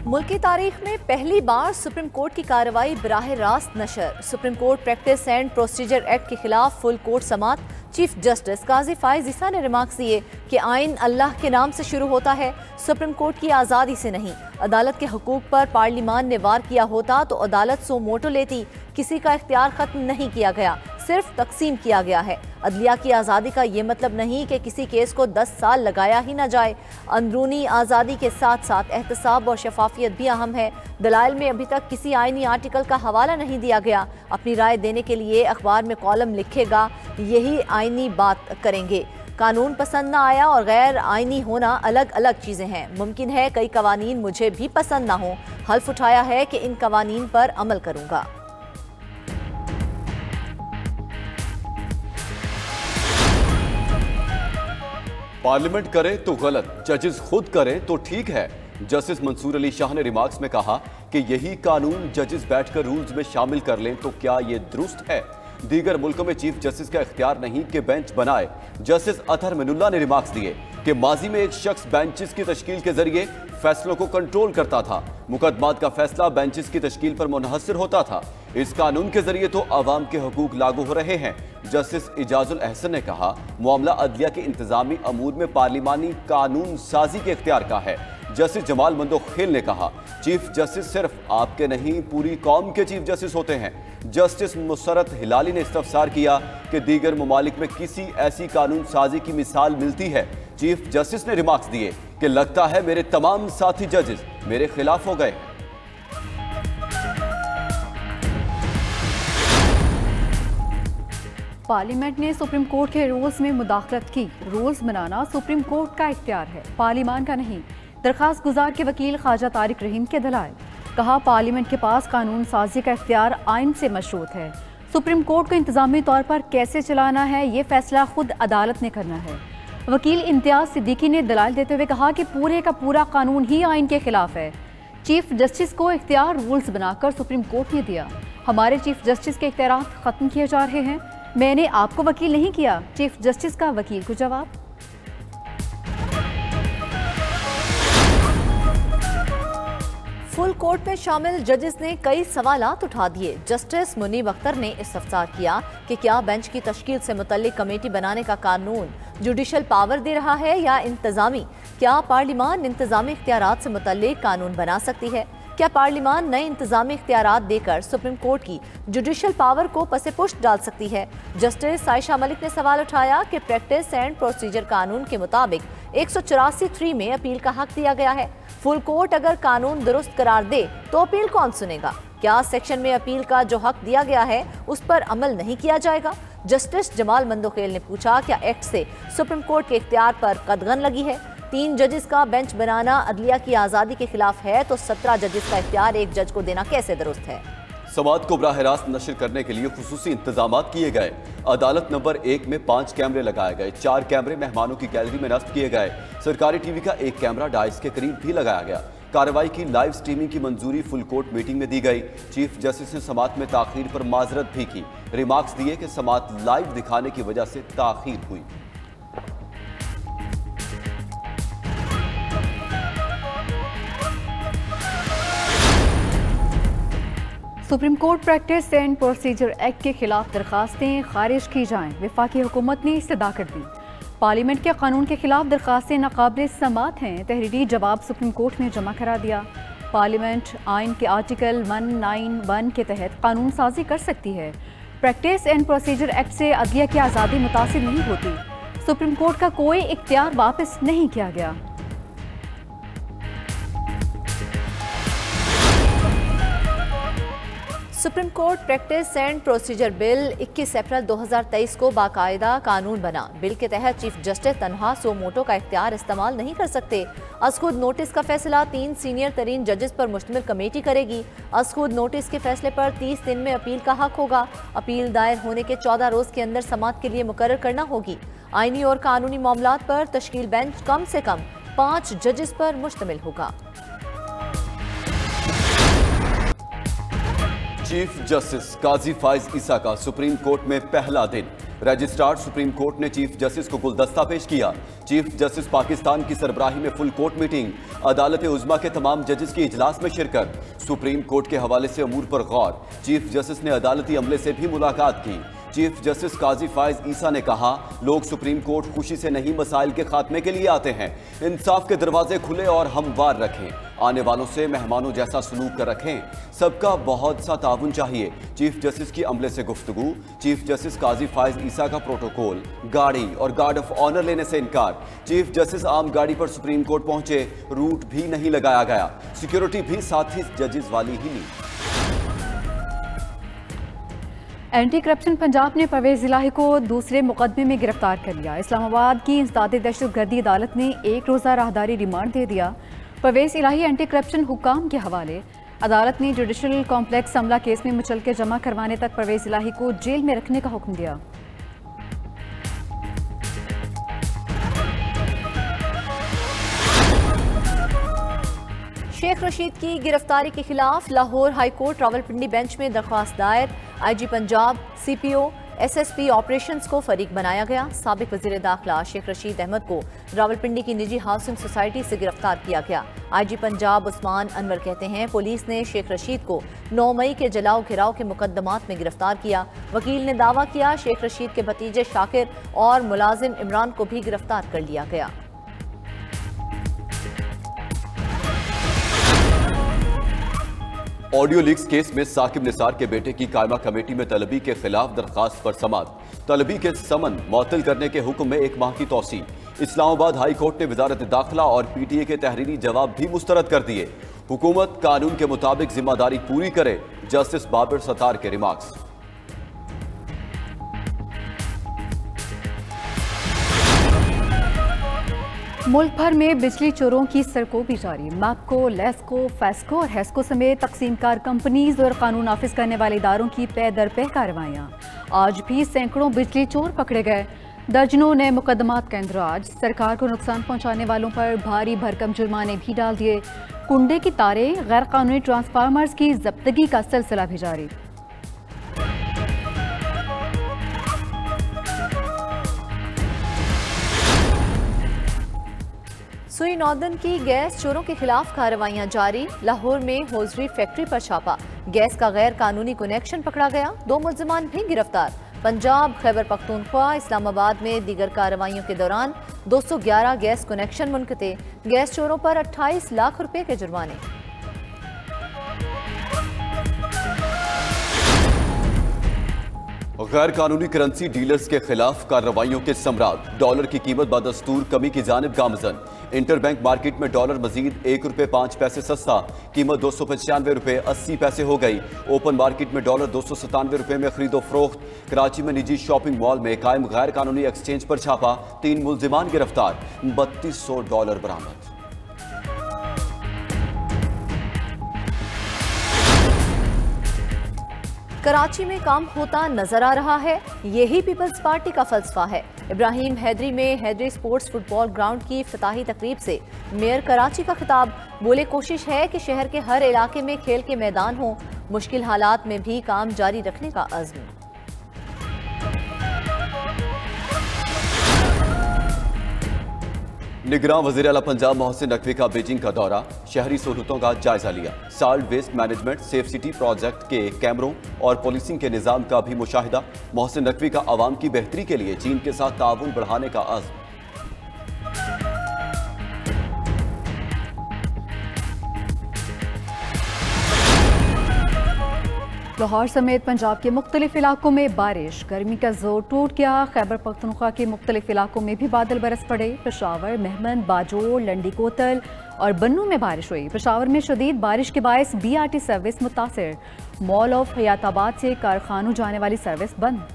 मुल्की तारीख में पहली बार सुप्रीम कोर्ट की कार्रवाई बराह रास्त नशर। Supreme court practice and procedure act के खिलाफ फुल कोर्ट समात। चीफ जस्टिस काजी फाइज ईसा ने रिमार्क्स दिए कि आइन अल्लाह के नाम से शुरू होता है, सुप्रीम कोर्ट की आज़ादी से नहीं। अदालत के हुकूक पर पार्लिमान ने वार किया होता तो अदालत सो मोटो लेती। किसी का इख्तियार खत्म नहीं किया गया, सिर्फ तकसीम किया गया है। अदलिया की आज़ादी का ये मतलब नहीं कि किसी केस को 10 साल लगाया ही ना जाए। अंदरूनी आज़ादी के साथ साथ एहतसाब और शफाफियत भी अहम है। दलाइल में अभी तक किसी आइनी आर्टिकल का हवाला नहीं दिया गया। अपनी राय देने के लिए अखबार में कॉलम लिखेगा, यही आइनी बात करेंगे। कानून पसंद ना आया और गैर आइनी होना अलग अलग चीज़ें हैं। मुमकिन है कई कवानीन मुझे भी पसंद ना हो। हल्फ उठाया है कि इन कवानीन पर अमल करूँगा। पार्लियामेंट करे तो गलत, जजेस खुद करें तो ठीक है। जस्टिस मंसूर अली शाह ने रिमार्क्स में कहा कि यही कानून जजेस बैठकर रूल्स में शामिल कर लें तो क्या ये दुरुस्त है? दीगर मुल्कों में चीफ जस्टिस का इख्तियार नहीं कि बेंच बनाए। जस्टिस अतहर मिनुल्लाह ने रिमार्क्स दिए कि माजी में एक शख्स बेंचेस की तश्कील के जरिए फैसलों को कंट्रोल करता था। मुकदमात का फैसला बेंचेस की तश्कील पर मुनहसर होता था। इस कानून के जरिए तो अवाम के हुकूक लागू हो रहे हैं। जस्टिस इजाजुल अहसन ने कहा, मामला अदलिया के इंतजामी अमूर में पार्लिमानी कानून साजी के इख्तियार का है। जस्टिस जमाल मंदोखेल ने कहा, चीफ जस्टिस सिर्फ आपके नहीं पूरी कौम के चीफ जस्टिस होते हैं। जस्टिस मुसरत हिलाली ने इस्तफसार किया कि दीगर ममालिक में किसी ऐसी कानून साजी की मिसाल मिलती है। चीफ जस्टिस ने रिमार्क्स दिए कि लगता है मेरे तमाम साथी जजेस मेरे खिलाफ हो गए। पार्लियामेंट ने सुप्रीम कोर्ट के रूल्स में मुदाखलत की। रूल्स बनाना सुप्रीम कोर्ट का इख्तियार है, पार्लियामान का नहीं। दरखास्त गुजार के वकील ख्वाजा तारिक रहीम के दलाइल। कहा, पार्लियामेंट के पास कानून साजी का इख्तियार आइन से मशरूत है। सुप्रीम कोर्ट को इंतजामी तौर पर कैसे चलाना है ये फैसला खुद अदालत ने करना है। वकील इम्तियाज सिद्दीकी ने दलाइल देते हुए कहा कि पूरे का पूरा कानून ही आइन के खिलाफ है। चीफ जस्टिस को इख्तियार रूल्स बनाकर सुप्रीम कोर्ट ने दिया। हमारे चीफ जस्टिस के इख्तियार खत्म किए जा रहे हैं। मैंने आपको वकील नहीं किया, चीफ जस्टिस का वकील को जवाब। फुल कोर्ट में शामिल जजेस ने कई सवालात उठा दिए। जस्टिस मुनीब अख्तर ने इस्तफसार किया कि क्या बेंच की तश्कील से मुतल्लिक कमेटी बनाने का कानून जुडिशल पावर दे रहा है या इंतजामी? क्या पार्लिमान इंतजामी इख्तियारात से मुतल्लिक कानून बना सकती है? क्या पार्लिमान नए इंतजामी इख्तियारात देकर सुप्रीम कोर्ट की जुडिशल पावर को पसे पुष्ट डाल सकती है? जस्टिस आयशा मलिक ने सवाल उठाया कि प्रैक्टिस एंड प्रोसीजर कानून के मुताबिक 184(3) में अपील का हक दिया गया है। फुल कोर्ट अगर कानून दुरुस्त करार दे तो अपील कौन सुनेगा? क्या सेक्शन में अपील का जो हक दिया गया है उस पर अमल नहीं किया जाएगा? जस्टिस जमाल मंदोखेल ने पूछा, क्या एक्ट से सुप्रीम कोर्ट के इख्तियार पर कदगन लगी है? 3 जजेस का बेंच बनाना अदलिया की आज़ादी के खिलाफ है तो 17 जजेस का इख्तियार एक जज को देना कैसे दुरुस्त है? समात को बराह रास्त नशर करने के लिए खुसूसी इंतजाम किए गए। अदालत नंबर 1 में 5 कैमरे लगाए गए। 4 कैमरे मेहमानों की गैलरी में नस्ब किए गए। सरकारी टीवी का 1 कैमरा डाइस के करीब भी लगाया गया। कार्रवाई की लाइव स्ट्रीमिंग की मंजूरी फुल कोर्ट मीटिंग में दी गई। चीफ जस्टिस ने समात में ताखीर पर माजरत भी की। रिमार्क्स दिए कि समात लाइव दिखाने की वजह से ताखीर हुई। Supreme court practice and procedure act के खिलाफ दरखास्तें खारिज की जाएं। वफाकी हुकूमत ने इस्तदा कर दी। पार्लियामेंट के कानून के खिलाफ दरखास्तें नाकाबिल समात हैं। तहरीरी जवाब सुप्रीम कोर्ट में जमा करा दिया। पार्लियामेंट आइन के आर्टिकल 191 के तहत कानून साजी कर सकती है। प्रैक्टिस एंड प्रोसीजर एक्ट से अदलिया की आज़ादी मुतासिर नहीं होती। सुप्रीम कोर्ट का कोई इख्तियार वापस नहीं किया गया। Supreme court practice and procedure bill 21 अप्रैल 2023 को बाकायदा कानून बना। बिल के तहत चीफ जस्टिस तनहा सो मोटो का इख्तियार इस्तेमाल नहीं कर सकते। अज़खुद नोटिस का फैसला 3 सीनियर तरीन जजेस पर मुश्तमिल कमेटी करेगी। अज़खुद नोटिस के फैसले पर 30 दिन में अपील का हक होगा। अपील दायर होने के 14 रोज के अंदर समात के लिए मुकर्रर करना होगी। आइनी और कानूनी मामलात पर तश्कील बेंच कम से कम 5 जजेस पर मुश्तमिल होगा। चीफ जस्टिस काजी फाइज ईसा का सुप्रीम कोर्ट में पहला दिन। रजिस्ट्रार सुप्रीम कोर्ट ने चीफ जस्टिस को गुलदस्ता पेश किया। चीफ जस्टिस पाकिस्तान की सरबराही में फुल कोर्ट मीटिंग, अदालत उज़्मा के तमाम जजेस की इजलास में शिरकत, सुप्रीम कोर्ट के हवाले से अमूर पर गौर। चीफ जस्टिस ने अदालती अमले से भी मुलाकात की। चीफ जस्टिस काजी फायज ईसा ने कहा, लोग सुप्रीम कोर्ट खुशी से नहीं मसाइल के खात्मे के लिए आते हैं। इंसाफ के दरवाजे खुले और हमवार रखें, आने वालों से मेहमानों जैसा सलूक कर रखें, सबका बहुत सा ताउन चाहिए। चीफ जस्टिस की अमले से गुफ्तगू। चीफ जस्टिस काजी फायज ईसा का प्रोटोकॉल, गाड़ी और गार्ड ऑफ ऑनर लेने से इनकार। चीफ जस्टिस आम गाड़ी पर सुप्रीम कोर्ट पहुंचे, रूट भी नहीं लगाया गया, सिक्योरिटी भी साथ ही जजेस वाली ही ली। एंटी करप्शन पंजाब ने परवेज इलाही को दूसरे मुकदमे में गिरफ्तार कर लिया। इस्लामाबाद की इंसदाद दहशतगर्दी अदालत ने एक रोज़ा राहदारी रिमांड दे दिया। परवेज इलाही एंटी करप्शन हुक्काम के हवाले। अदालत ने जुडिशल कॉम्प्लेक्स हमला केस में मुचलके जमा करवाने तक परवेज इलाही को जेल में रखने का हुक्म दिया। शेख रशीद की गिरफ्तारी के खिलाफ लाहौर हाईकोर्ट रावलपिंडी बेंच में दरख्वास्त दायर। IG Punjab, CPO, SSP operations को फरीक बनाया गया। साबिक वजीर दाखिला शेख रशीद अहमद को रावलपिंडी की निजी हाउसिंग सोसाइटी से गिरफ्तार किया गया। आईजी पंजाब उस्मान अनवर कहते हैं, पुलिस ने शेख रशीद को 9 मई के जलाओ घिराव के मुकदमात में गिरफ्तार किया। वकील ने दावा किया, शेख रशीद के भतीजे शाकिर और मुलाजिम इमरान को भी गिरफ्तार कर लिया गया। ऑडियो लीक्स केस में साकिब निसार के बेटे की कायमा कमेटी में तलबी के खिलाफ दरखास्त पर समाअत। तलबी के समन मुअत्तल करने के हुक्म में 1 माह की तौसी। इस्लामाबाद हाई कोर्ट ने वजारत दाखिला और पीटीए के तहरीरी जवाब भी मुस्तरद कर दिए। हुकूमत कानून के मुताबिक जिम्मेदारी पूरी करे, जस्टिस बाबर सत्तार के रिमार्क्स। मुल्क भर में बिजली चोरों की सरकोबी जारी। मैपको, लेस्को, फेस्को और हेस्को समेत तकसीमकार कंपनीज और कानून नाफिज करने वाले इदारों की पे दर पे कार्रवाइयाँ। आज भी सैकड़ों बिजली चोर पकड़े गए। दर्जनों नए मुकदमात का इंदराज। सरकार को नुकसान पहुंचाने वालों पर भारी भरकम जुर्माने भी डाल दिए। कुंडे की तारें, गैर कानूनी ट्रांसफार्मर्स की जब्तगी का सिलसिला भी जारी। सुई नॉर्दर्न की गैस चोरों के खिलाफ कार्रवाइयां जारी। लाहौर में होजरी फैक्ट्री पर छापा, गैस का गैर कानूनी कनेक्शन पकड़ा गया। 2 मुल्जिमान भी गिरफ्तार। पंजाब, खैबर पख्तूनख्वा, इस्लामाबाद में दीगर कार्रवाइयों के दौरान 211 गैस कनेक्शन मुनक़ते। गैस चोरों पर 28 लाख रुपए के जुर्माने। गैर कानूनी करेंसी डीलर्स के खिलाफ कार्रवाइयों के सम्राट। डॉलर की कीमत बदस्तूर कमी की जानिब गामजन। इंटरबैंक मार्केट में डॉलर मजीद ₹1.05 सस्ता, कीमत ₹295.80 हो गई। ओपन मार्केट में डॉलर ₹297 में खरीदो फरोख्त। कराची में निजी शॉपिंग मॉल में कायम गैर कानूनी एक्सचेंज पर छापा, 3 मुल्जिमान गिरफ्तार, $3200 बरामद। कराची में काम होता नजर आ रहा है, यही पीपल्स पार्टी का फलसफा है। इब्राहिम हैदरी में हैदरी स्पोर्ट्स फुटबॉल ग्राउंड की इफ्तिताही तकरीब से मेयर कराची का खिताब। बोले, कोशिश है कि शहर के हर इलाके में खेल के मैदान हो, मुश्किल हालात में भी काम जारी रखने का अज़्म। निगरान वज़ीर आला पंजाब मोहसिन नकवी का बीजिंग का दौरा, शहरी सहूलतों का जायजा लिया। Solid waste management safe city project के कैमरों और पुलिसिंग के निज़ाम का भी मुशाहिदा। मोहसिन नकवी का आवाम की बेहतरी के लिए चीन के साथ ताउन बढ़ाने का अज़्म। लाहौर समेत पंजाब के मुख्तलिफ इलाकों में बारिश, गर्मी का जोर टूट गया। खैबर पख्तूनख्वा के मुख्तलिफ इलाकों में भी बादल बरस पड़े। पेशावर, मेहमन, बाजोर, लंडी कोतल और बन्नू में बारिश हुई। पेशावर में शदीद बारिश के बायस BRT सर्विस मुतासिर। मॉल ऑफ हयाताबाद से कारखानों जाने वाली सर्विस बंद।